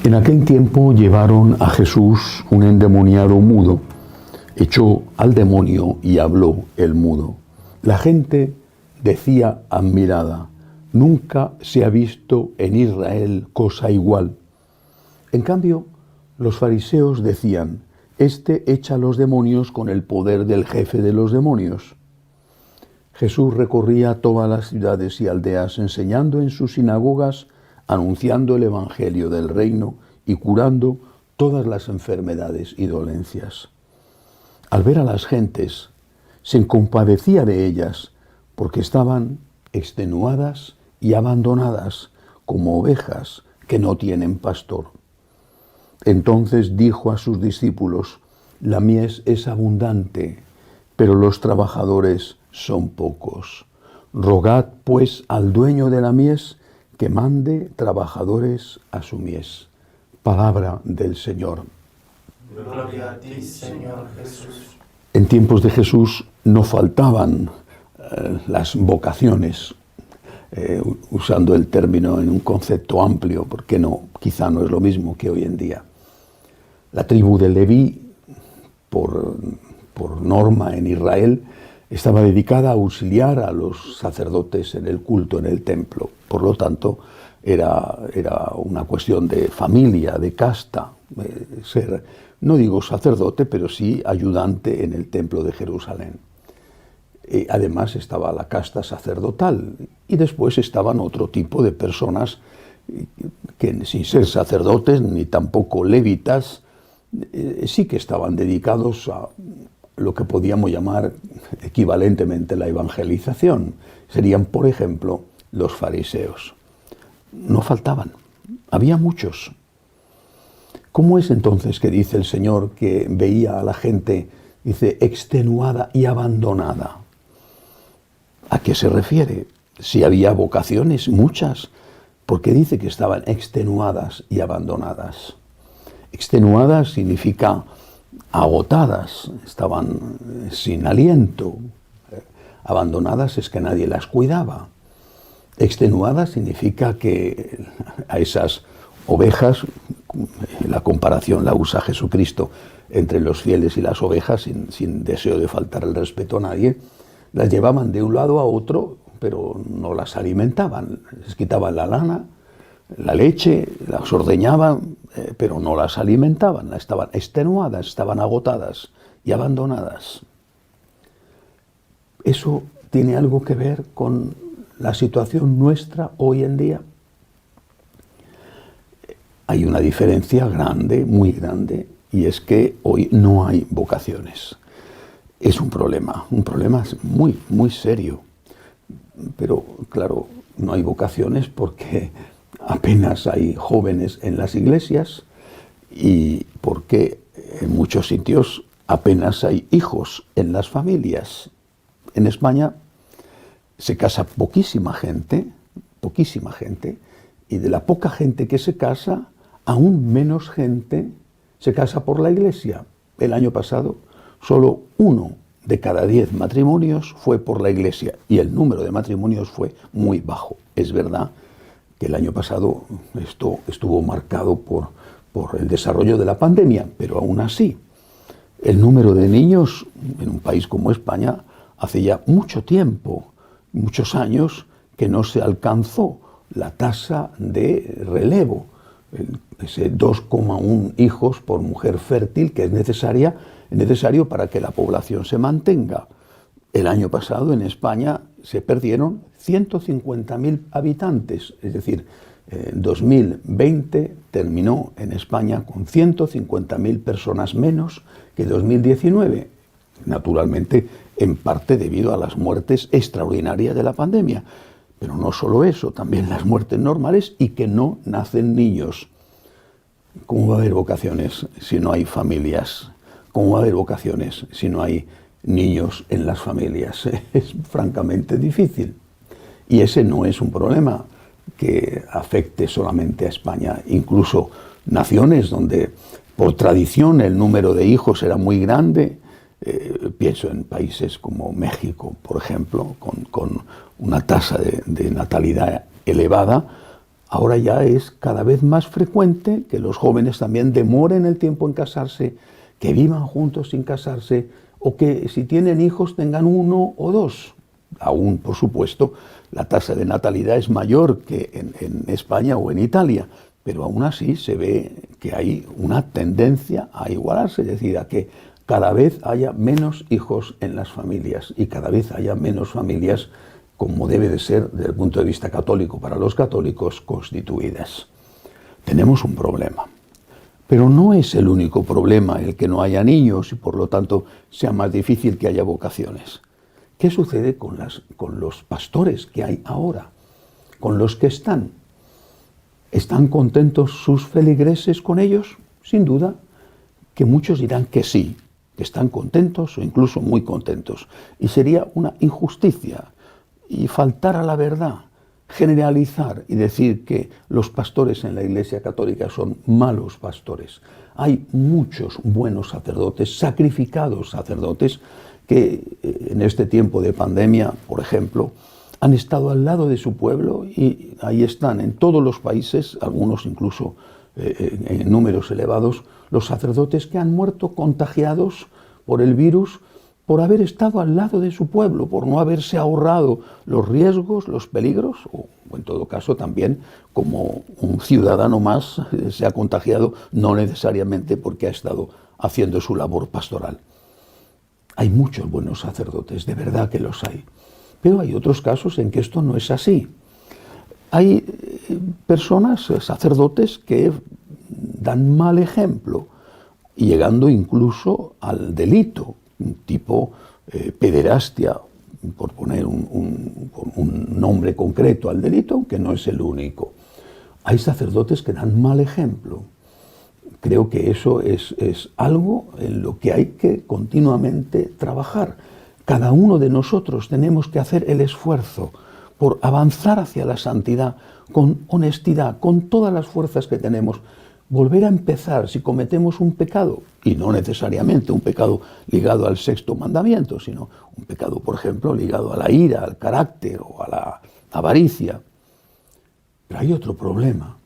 En aquel tiempo llevaron a Jesús un endemoniado mudo, echó al demonio y habló el mudo. La gente decía admirada: nunca se ha visto en Israel cosa igual. En cambio, los fariseos decían: este echa a los demonios con el poder del jefe de los demonios. Jesús recorría todas las ciudades y aldeas, enseñando en sus sinagogas, anunciando el evangelio del reino y curando todas las enfermedades y dolencias. Al ver a las gentes, se compadecía de ellas, porque estaban extenuadas y abandonadas, como ovejas que no tienen pastor. Entonces dijo a sus discípulos: la mies es abundante, pero los trabajadores son pocos. Rogad pues al dueño de la mies que mande trabajadores a su mies. Palabra del Señor. Gloria a ti, Señor Jesús. En tiempos de Jesús no faltaban las vocaciones, usando el término en un concepto amplio, porque quizá no es lo mismo que hoy en día. La tribu de Leví, por norma en Israel, estaba dedicada a auxiliar a los sacerdotes en el culto en el templo. Por lo tanto, era una cuestión de familia, de casta, ser, no digo sacerdote, pero sí ayudante en el templo de Jerusalén. Además estaba la casta sacerdotal y después estaban otro tipo de personas que sin ser sacerdotes ni tampoco levitas, sí que estaban dedicados a lo que podíamos llamar equivalentemente la evangelización. Serían, por ejemplo, los fariseos. No faltaban, había muchos. ¿Cómo es entonces que dice el Señor que veía a la gente, dice, extenuada y abandonada? ¿A qué se refiere? Si había vocaciones, muchas, ¿por qué dice que estaban extenuadas y abandonadas? Extenuadas significa agotadas, estaban sin aliento. Abandonadas es que nadie las cuidaba. Extenuadas significa que a esas ovejas, la comparación la usa Jesucristo entre los fieles y las ovejas, sin deseo de faltar el respeto a nadie, las llevaban de un lado a otro, pero no las alimentaban. Les quitaban la lana, la leche, las ordeñaban, pero no las alimentaban. Estaban extenuadas, estaban agotadas y abandonadas. Eso tiene algo que ver con la situación nuestra hoy en día. Hay una diferencia grande, muy grande, y es que hoy no hay vocaciones. Es un problema muy, muy serio. Pero claro, no hay vocaciones porque apenas hay jóvenes en las iglesias y porque en muchos sitios apenas hay hijos en las familias. En España se casa poquísima gente, y de la poca gente que se casa, aún menos gente se casa por la iglesia. El año pasado, solo 1 de cada 10 matrimonios fue por la iglesia y el número de matrimonios fue muy bajo. Es verdad que el año pasado esto estuvo marcado por el desarrollo de la pandemia, pero aún así, el número de niños en un país como España hace ya mucho tiempo, muchos años, que no se alcanzó la tasa de relevo, ese 2,1 hijos por mujer fértil que es necesario para que la población se mantenga. El año pasado en España se perdieron 150.000 habitantes, es decir, 2020 terminó en España con 150.000 personas menos que 2019, naturalmente en parte debido a las muertes extraordinarias de la pandemia. Pero no solo eso, también las muertes normales y que no nacen niños. ¿Cómo va a haber vocaciones si no hay familias? ¿Cómo va a haber vocaciones si no hay niños en las familias? Es francamente difícil. Y ese no es un problema que afecte solamente a España. Incluso naciones donde por tradición el número de hijos era muy grande, pienso en países como México, por ejemplo, con una tasa de natalidad elevada, Ahora ya es cada vez más frecuente que los jóvenes también demoren el tiempo en casarse, que vivan juntos sin casarse, o que si tienen hijos tengan uno o dos. Aún, por supuesto, la tasa de natalidad es mayor que en España o en Italia, pero aún así se ve que hay una tendencia a igualarse, es decir, a que cada vez haya menos hijos en las familias y cada vez haya menos familias, como debe de ser desde el punto de vista católico para los católicos, constituidas. Tenemos un problema. Pero no es el único problema el que no haya niños y por lo tanto sea más difícil que haya vocaciones. ¿Qué sucede con los pastores que hay ahora? ¿Con los que están? ¿Están contentos sus feligreses con ellos? Sin duda que muchos dirán que sí, que están contentos o incluso muy contentos. Y sería una injusticia y faltar a la verdad generalizar y decir que los pastores en la Iglesia Católica son malos pastores. Hay muchos buenos sacerdotes, sacrificados sacerdotes, que en este tiempo de pandemia, por ejemplo, han estado al lado de su pueblo y ahí están en todos los países, algunos incluso en números elevados, los sacerdotes que han muerto contagiados por el virus por haber estado al lado de su pueblo, por no haberse ahorrado los riesgos, los peligros, o en todo caso también como un ciudadano más se ha contagiado, no necesariamente porque ha estado haciendo su labor pastoral. Hay muchos buenos sacerdotes, de verdad que los hay, pero hay otros casos en que esto no es así. Hay personas, sacerdotes, que dan mal ejemplo, llegando incluso al delito, tipo pederastia, por poner un nombre concreto al delito, aunque no es el único. Hay sacerdotes que dan mal ejemplo. Creo que eso es algo en lo que hay que continuamente trabajar. Cada uno de nosotros tenemos que hacer el esfuerzo por avanzar hacia la santidad con honestidad, con todas las fuerzas que tenemos. Volver a empezar si cometemos un pecado, y no necesariamente un pecado ligado al sexto mandamiento, sino un pecado, por ejemplo, ligado a la ira, al carácter o a la avaricia. Pero hay otro problema,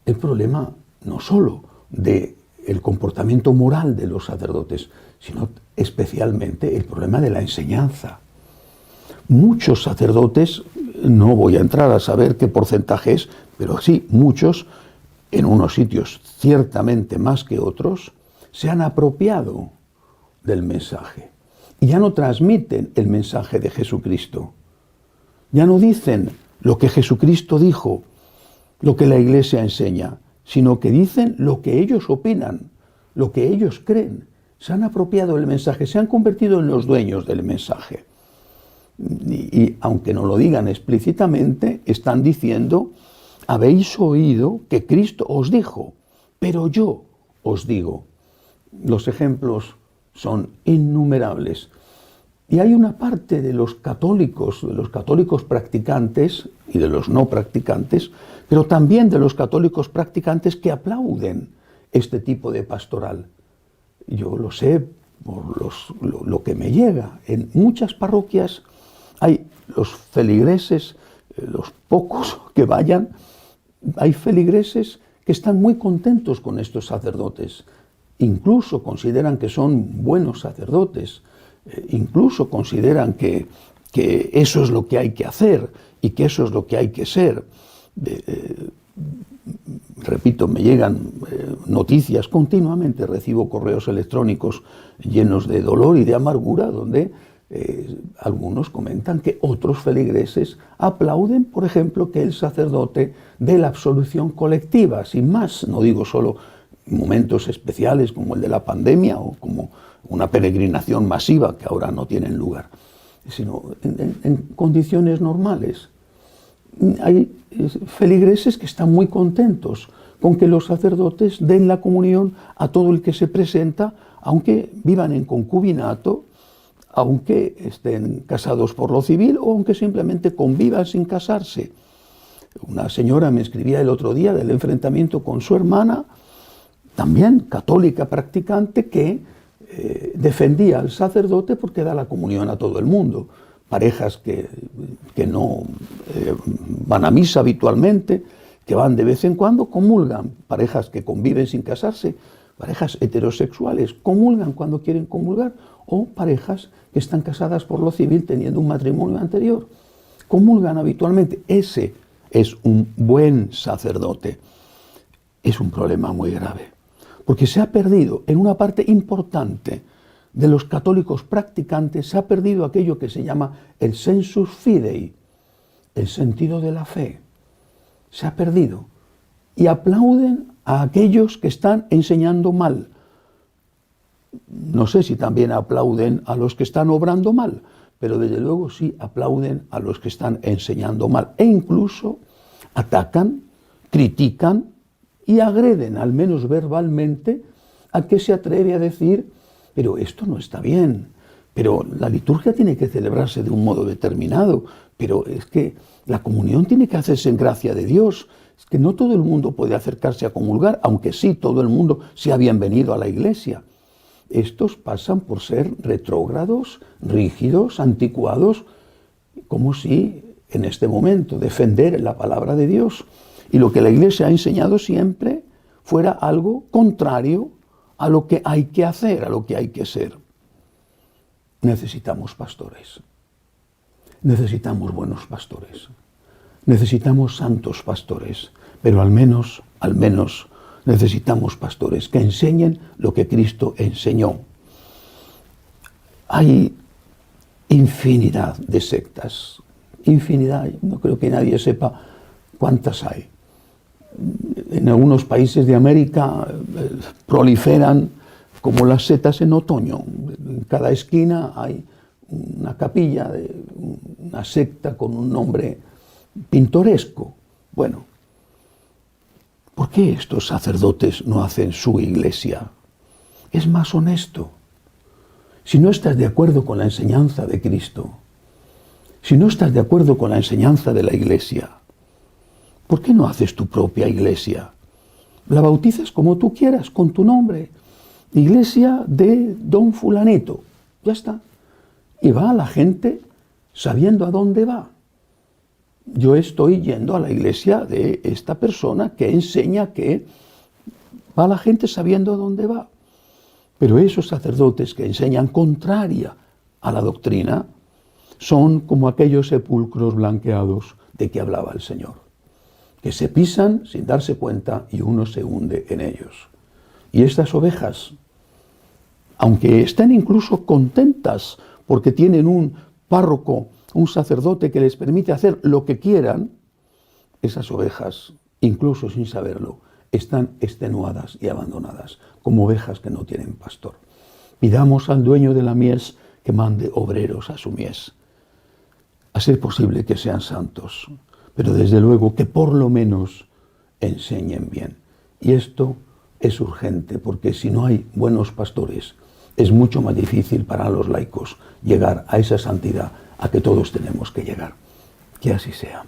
el problema no solo del comportamiento moral de los sacerdotes, sino especialmente el problema de la enseñanza. Muchos sacerdotes, no voy a entrar a saber qué porcentaje es, pero sí, muchos, en unos sitios ciertamente más que otros, se han apropiado del mensaje y ya no transmiten el mensaje de Jesucristo. Ya no dicen lo que Jesucristo dijo, lo que la Iglesia enseña, sino que dicen lo que ellos opinan, lo que ellos creen. Se han apropiado del mensaje, se han convertido en los dueños del mensaje. Y aunque no lo digan explícitamente, están diciendo: habéis oído que Cristo os dijo, pero yo os digo. Los ejemplos son innumerables. Y hay una parte de los católicos practicantes y de los no practicantes, pero también de los católicos practicantes que aplauden este tipo de pastoral. Yo lo sé por lo que me llega. En muchas parroquias hay los feligreses, los pocos que vayan, hay feligreses que están muy contentos con estos sacerdotes. Incluso consideran que son buenos sacerdotes. Incluso consideran que eso es lo que hay que hacer y que eso es lo que hay que ser. Repito, me llegan noticias continuamente, recibo correos electrónicos llenos de dolor y de amargura, donde algunos comentan que otros feligreses aplauden, por ejemplo, que el sacerdote dé la absolución colectiva, sin más. No digo solo momentos especiales como el de la pandemia o como una peregrinación masiva que ahora no tienen lugar, sino en condiciones normales. Hay feligreses que están muy contentos con que los sacerdotes den la comunión a todo el que se presenta, aunque vivan en concubinato, aunque estén casados por lo civil o aunque simplemente convivan sin casarse. Una señora me escribía el otro día del enfrentamiento con su hermana, también católica practicante, que defendía al sacerdote porque da la comunión a todo el mundo. Parejas que no van a misa habitualmente, que van de vez en cuando, comulgan, parejas que conviven sin casarse, parejas heterosexuales, comulgan cuando quieren comulgar, o parejas que están casadas por lo civil teniendo un matrimonio anterior, comulgan habitualmente. Ese es un buen sacerdote. Es un problema muy grave, porque se ha perdido en una parte importante de los católicos practicantes, se ha perdido aquello que se llama el sensus fidei, el sentido de la fe. Se ha perdido. Y aplauden a aquellos que están enseñando mal. No sé si también aplauden a los que están obrando mal, pero desde luego sí aplauden a los que están enseñando mal. E incluso atacan, critican y agreden, al menos verbalmente, a que se atreve a decir, pero esto no está bien, pero la liturgia tiene que celebrarse de un modo determinado, pero es que la comunión tiene que hacerse en gracia de Dios, es que no todo el mundo puede acercarse a comulgar, aunque sí todo el mundo sea bienvenido a la iglesia. Estos pasan por ser retrógrados, rígidos, anticuados, como si en este momento defender la palabra de Dios y lo que la iglesia ha enseñado siempre fuera algo contrario a lo que hay que hacer, a lo que hay que ser. Necesitamos pastores. Necesitamos buenos pastores. Necesitamos santos pastores. Pero al menos necesitamos pastores que enseñen lo que Cristo enseñó. Hay infinidad de sectas. Infinidad. No creo que nadie sepa cuántas hay. En algunos países de América proliferan como las setas en otoño. En cada esquina hay una capilla de una secta con un nombre pintoresco. Bueno, ¿por qué estos sacerdotes no hacen su iglesia? Es más honesto. Si no estás de acuerdo con la enseñanza de Cristo, si no estás de acuerdo con la enseñanza de la iglesia, ¿por qué no haces tu propia iglesia? La bautizas como tú quieras, con tu nombre. Iglesia de don fulanito. Ya está. Y va la gente sabiendo a dónde va. Yo estoy yendo a la iglesia de esta persona que enseña que va la gente sabiendo a dónde va. Pero esos sacerdotes que enseñan contraria a la doctrina son como aquellos sepulcros blanqueados de que hablaba el Señor, que se pisan sin darse cuenta y uno se hunde en ellos. Y estas ovejas, aunque estén incluso contentas porque tienen un párroco, un sacerdote que les permite hacer lo que quieran, esas ovejas, incluso sin saberlo, están extenuadas y abandonadas, como ovejas que no tienen pastor. Pidamos al dueño de la mies que mande obreros a su mies, a ser posible que sean santos, pero desde luego que por lo menos enseñen bien. Y esto es urgente, porque si no hay buenos pastores, es mucho más difícil para los laicos llegar a esa santidad a que todos tenemos que llegar. Que así sea.